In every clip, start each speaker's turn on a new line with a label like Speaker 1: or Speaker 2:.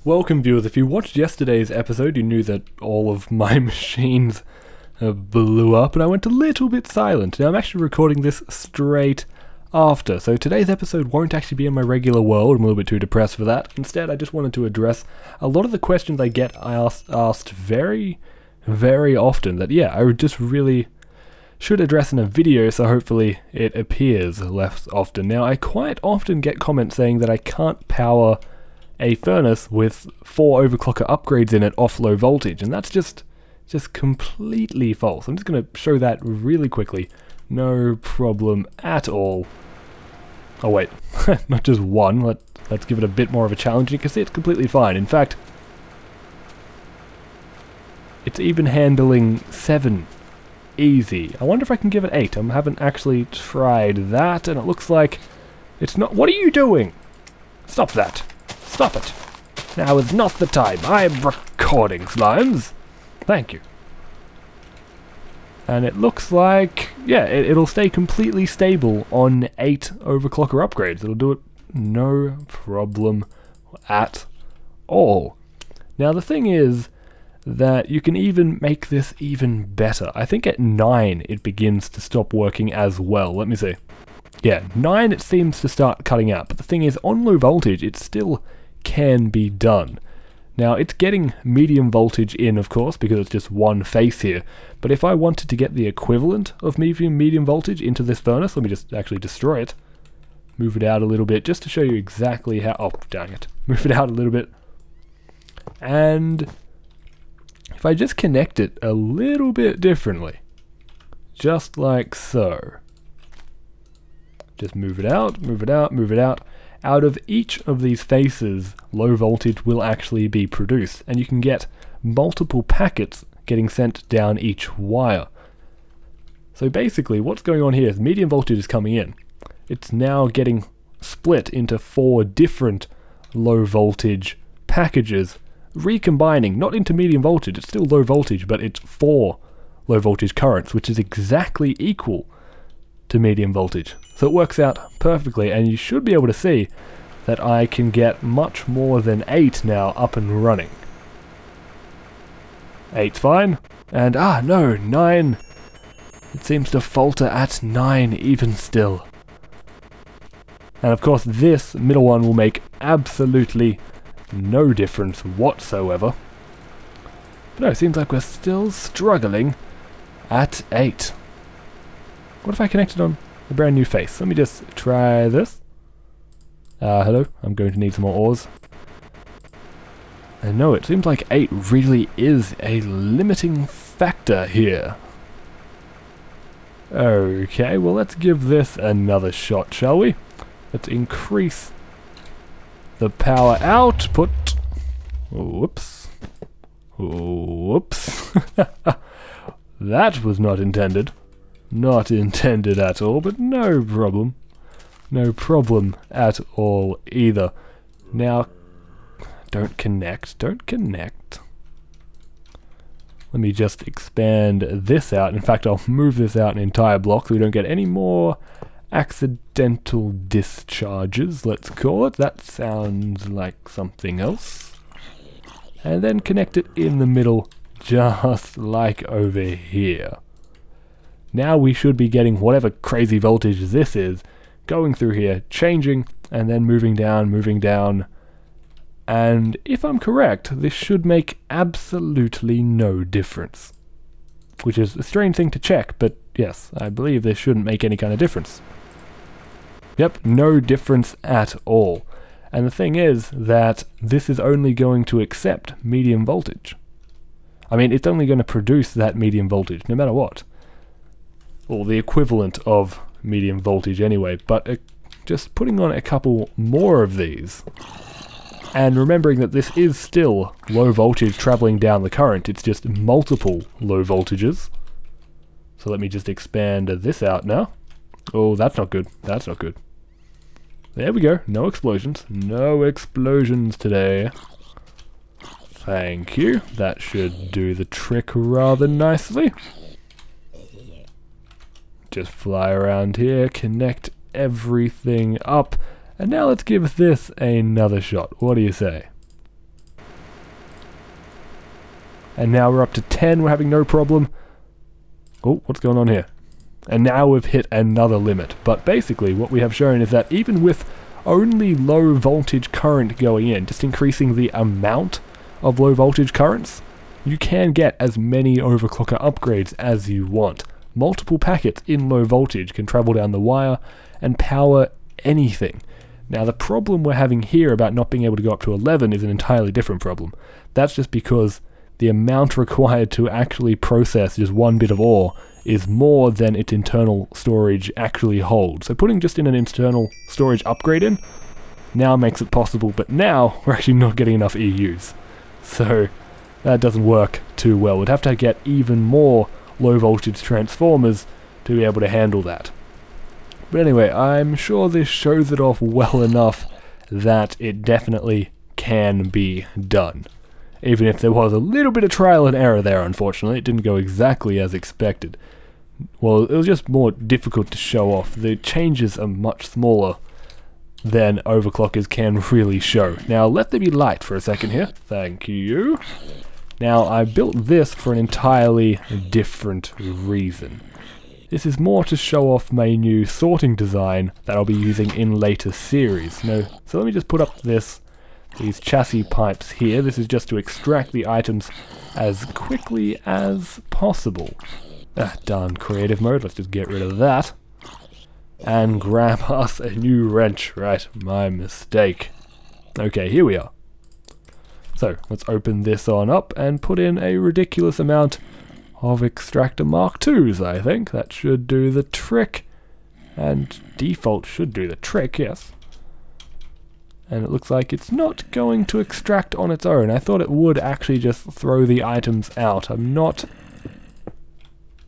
Speaker 1: Welcome viewers, if you watched yesterday's episode you knew that all of my machines blew up and I went a little bit silent. Now I'm actually recording this straight after, so today's episode won't actually be in my regular world. I'm a little bit too depressed for that. Instead I just wanted to address a lot of the questions I get asked very, very often that I just really should address in a video, so hopefully it appears less often. Now I quite often get comments saying that I can't power a furnace with 4 overclocker upgrades in it off low voltage, and that's just completely false. I'm just going to show that really quickly. No problem at all. Oh wait, not just one. Let's give it a bit more of a challenge. You can see it's completely fine. In fact, it's even handling 7 easy. I wonder if I can give it 8. I haven't actually tried that, and it looks like it's not. What are you doing? Stop that. Stop it. Now is not the time. I'm recording, Slimes. Thank you. And it looks like, it'll stay completely stable on 8 overclocker upgrades. It'll do it no problem at all. Now the thing is that you can even make this even better. I think at 9 it begins to stop working as well. Let me see. Yeah, 9 it seems to start cutting out, but the thing is, on low voltage it still can be done. Now it's getting medium voltage in, of course, because it's just one face here, but if I wanted to get the equivalent of medium voltage into this furnace, let me just actually destroy it, move it out a little bit just to show you exactly how, oh dang it, move it out a little bit, and if I just connect it a little bit differently, just like so, just move it out, move it out, move it out. Out of each of these faces, low voltage will actually be produced, and you can get multiple packets getting sent down each wire. So basically what's going on here is medium voltage is coming in. It's now getting split into 4 different low voltage packages, recombining, not into medium voltage, it's still low voltage, but it's 4 low voltage currents, which is exactly equal to medium voltage. So it works out perfectly, and you should be able to see that I can get much more than 8 now up and running. 8's fine, and no, 9, it seems to falter at 9 even still. And of course this middle one will make absolutely no difference whatsoever. But no, it seems like we're still struggling at 8. What if I connected on a brand new face? Let me just try this. Hello, I'm going to need some more ores. And no, it seems like 8 really is a limiting factor here. Okay, well let's give this another shot, shall we? Let's increase the power output. Whoops. Whoops. That was not intended. Not intended at all, but no problem. No problem at all either. Now, don't connect. Let me just expand this out. In fact, I'll move this out an entire block so we don't get any more accidental discharges, let's call it. That sounds like something else. And then connect it in the middle, just like over here. Now we should be getting whatever crazy voltage this is, going through here, changing, and then moving down, and if I'm correct, this should make absolutely no difference. Which is a strange thing to check, but yes, I believe this shouldn't make any kind of difference. Yep, no difference at all. And the thing is that this is only going to accept medium voltage. I mean, it's only going to produce that medium voltage, no matter what. Or the equivalent of medium voltage anyway, but just putting on a couple more of these, and remembering that this is still low voltage traveling down the current, it's just multiple low voltages. So let me just expand this out now. Oh, that's not good. That's not good. There we go. No explosions. No explosions today. Thank you. That should do the trick rather nicely. Just fly around here, connect everything up, and now let's give this another shot. What do you say? And now we're up to 10, we're having no problem. Oh, what's going on here? And now we've hit another limit. But basically what we have shown is that even with only low voltage current going in, just increasing the amount of low voltage currents, you can get as many overclocker upgrades as you want. Multiple packets in low voltage can travel down the wire and power anything. Now the problem we're having here about not being able to go up to 11 is an entirely different problem. That's just because the amount required to actually process just one bit of ore is more than its internal storage actually holds. So putting just in an internal storage upgrade in now makes it possible, but now we're actually not getting enough EUs. So that doesn't work too well. We'd have to get even more low voltage transformers to be able to handle that. But anyway, I'm sure this shows it off well enough that it definitely can be done. Even if there was a little bit of trial and error there, unfortunately. It didn't go exactly as expected. Well, it was just more difficult to show off. The changes are much smaller than overclockers can really show. Now, let there be light for a second here. Thank you. Now, I built this for an entirely different reason. This is more to show off my new sorting design that I'll be using in later series. Now, so let me just put up these chassis pipes here. This is just to extract the items as quickly as possible. Darn creative mode, let's just get rid of that. And grab us a new wrench. Right, my mistake. Okay, here we are. So, let's open this on up and put in a ridiculous amount of extractor Mark IIs, I think. That should do the trick. And default should do the trick, yes. And it looks like it's not going to extract on its own. I thought it would actually just throw the items out. I'm not...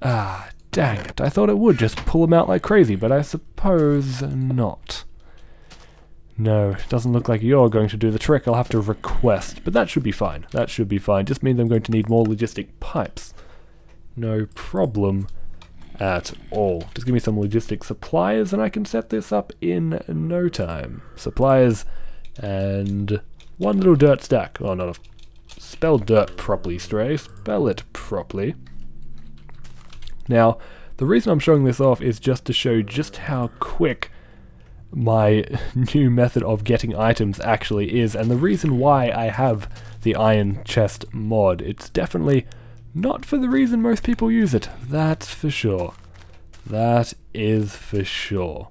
Speaker 1: dang it. I thought it would just pull them out like crazy, but I suppose not. No, it doesn't look like you're going to do the trick. I'll have to request, but that should be fine. That should be fine. Just means I'm going to need more logistic pipes. No problem at all. Just give me some logistic suppliers and I can set this up in no time. Suppliers and one little dirt stack. Oh, no. Spell dirt properly, Stray. Spell it properly. Now, the reason I'm showing this off is just to show just how quick my new method of getting items actually is, and the reason why I have the iron chest mod. It's definitely not for the reason most people use it, that's for sure. That is for sure.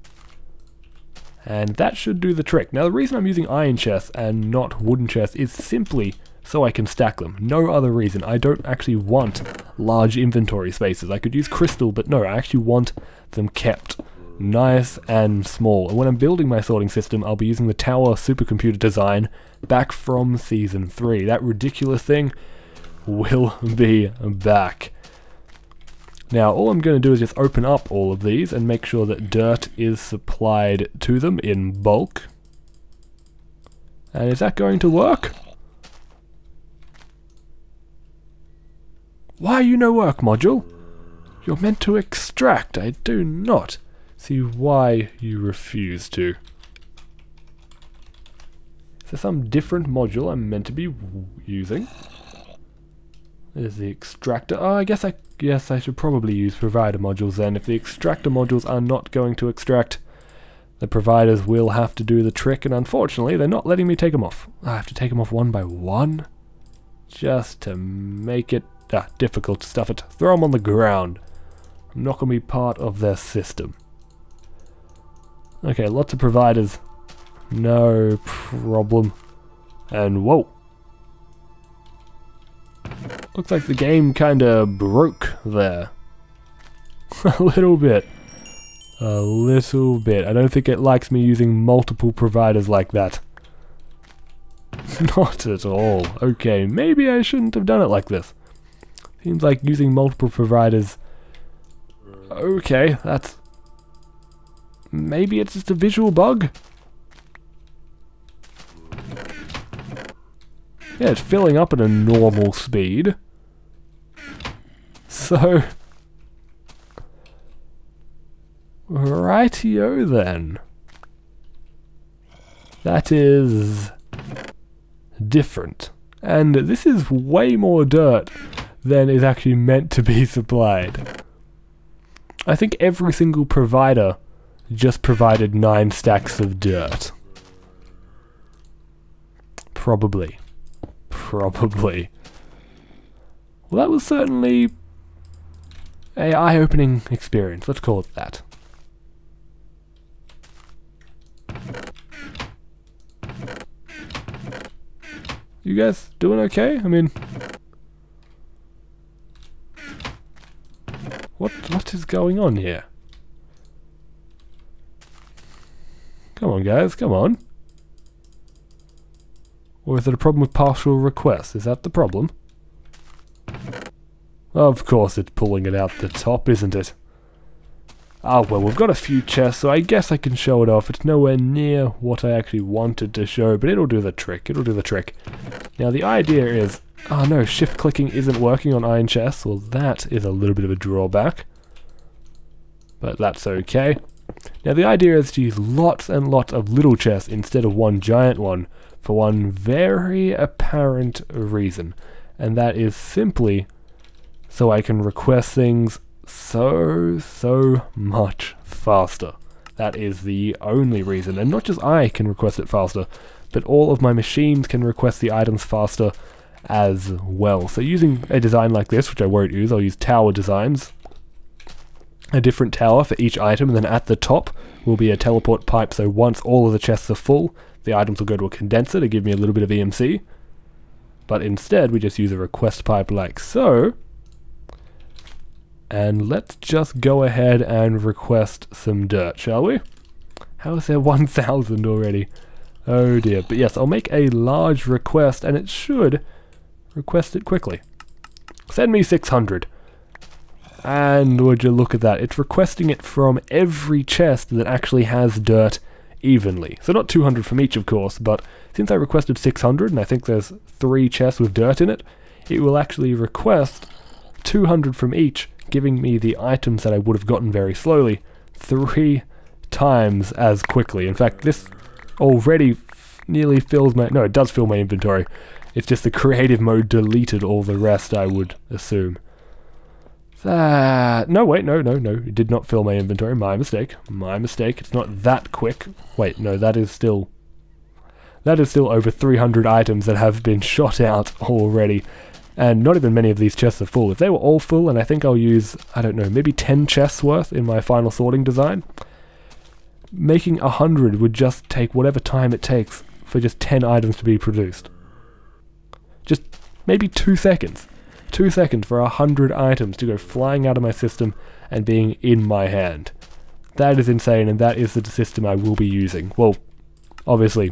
Speaker 1: And that should do the trick. Now the reason I'm using iron chests and not wooden chests is simply so I can stack them. No other reason. I don't actually want large inventory spaces. I could use crystal, but no, I actually want them kept nice and small. And when I'm building my sorting system, I'll be using the tower supercomputer design back from Season 3. That ridiculous thing will be back. Now, all I'm going to do is just open up all of these and make sure that dirt is supplied to them in bulk. And is that going to work? Why are you no work, module? You're meant to extract. I do not see why you refuse to. Is there some different module I'm meant to be using? There's the extractor. Oh, I guess I should probably use provider modules then. If the extractor modules are not going to extract, the providers will have to do the trick, and unfortunately they're not letting me take them off. I have to take them off one by one, just to make it difficult to stuff it. Throw them on the ground. I'm not going to be part of their system. Okay, lots of providers. No problem. And whoa. Looks like the game kinda broke there. A little bit. A little bit. I don't think it likes me using multiple providers like that. Not at all. Okay, maybe I shouldn't have done it like this. Seems like using multiple providers... Okay, that's... Maybe it's just a visual bug? Yeah, it's filling up at a normal speed. So... Rightio then. That is... different. And this is way more dirt than is actually meant to be supplied. I think every single provider just provided 9 stacks of dirt. Probably. Probably. Well, that was certainly an eye-opening experience, let's call it that. You guys doing okay? I mean, what is going on here? Come on, guys, come on. Or is it a problem with partial requests? Is that the problem? Of course it's pulling it out the top, isn't it? Ah, well, we've got a few chests, so I guess I can show it off. It's nowhere near what I actually wanted to show, but it'll do the trick. It'll do the trick. Now, the idea is... Oh no, shift clicking isn't working on iron chests. Well, that is a little bit of a drawback. But that's okay. Now, the idea is to use lots and lots of little chests instead of one giant one for one very apparent reason. And that is simply so I can request things so much faster. That is the only reason. And not just I can request it faster, but all of my machines can request the items faster as well. So using a design like this, which I won't use, I'll use tower designs. A different tower for each item, and then at the top will be a teleport pipe, so once all of the chests are full, the items will go to a condenser to give me a little bit of EMC. But instead, we just use a request pipe like so. And let's just go ahead and request some dirt, shall we? How is there 1,000 already? Oh dear. But yes, I'll make a large request, and it should request it quickly. Send me 600. And would you look at that, it's requesting it from every chest that actually has dirt evenly. So not 200 from each, of course, but since I requested 600, and I think there's 3 chests with dirt in it, it will actually request 200 from each, giving me the items that I would have gotten very slowly 3 times as quickly. In fact, this already nearly fills my... No, it does fill my inventory. It's just the creative mode deleted all the rest, I would assume. That... No, wait, no. It did not fill my inventory. My mistake. It's not that quick. Wait, no, that is still over 300 items that have been shot out already. And not even many of these chests are full. If they were all full, and I think I'll use, I don't know, maybe 10 chests worth in my final sorting design, making 100 would just take whatever time it takes for just 10 items to be produced. Just maybe 2 seconds. 2 seconds for 100 items to go flying out of my system and being in my hand. That is insane, and that is the system I will be using. Well, obviously,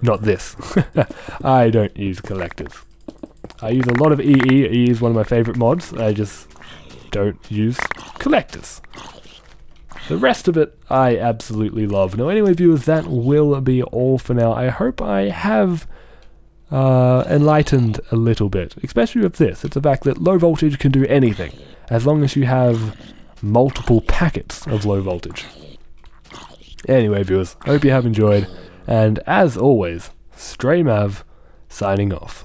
Speaker 1: not this. I don't use collectors. I use a lot of EE. EE is one of my favorite mods. I just don't use collectors. The rest of it, I absolutely love. Now, anyway, viewers, that will be all for now. I hope I have enlightened a little bit, especially with this. It's the fact that low voltage can do anything, as long as you have multiple packets of low voltage. Anyway, viewers, I hope you have enjoyed, and as always, StrayMav signing off.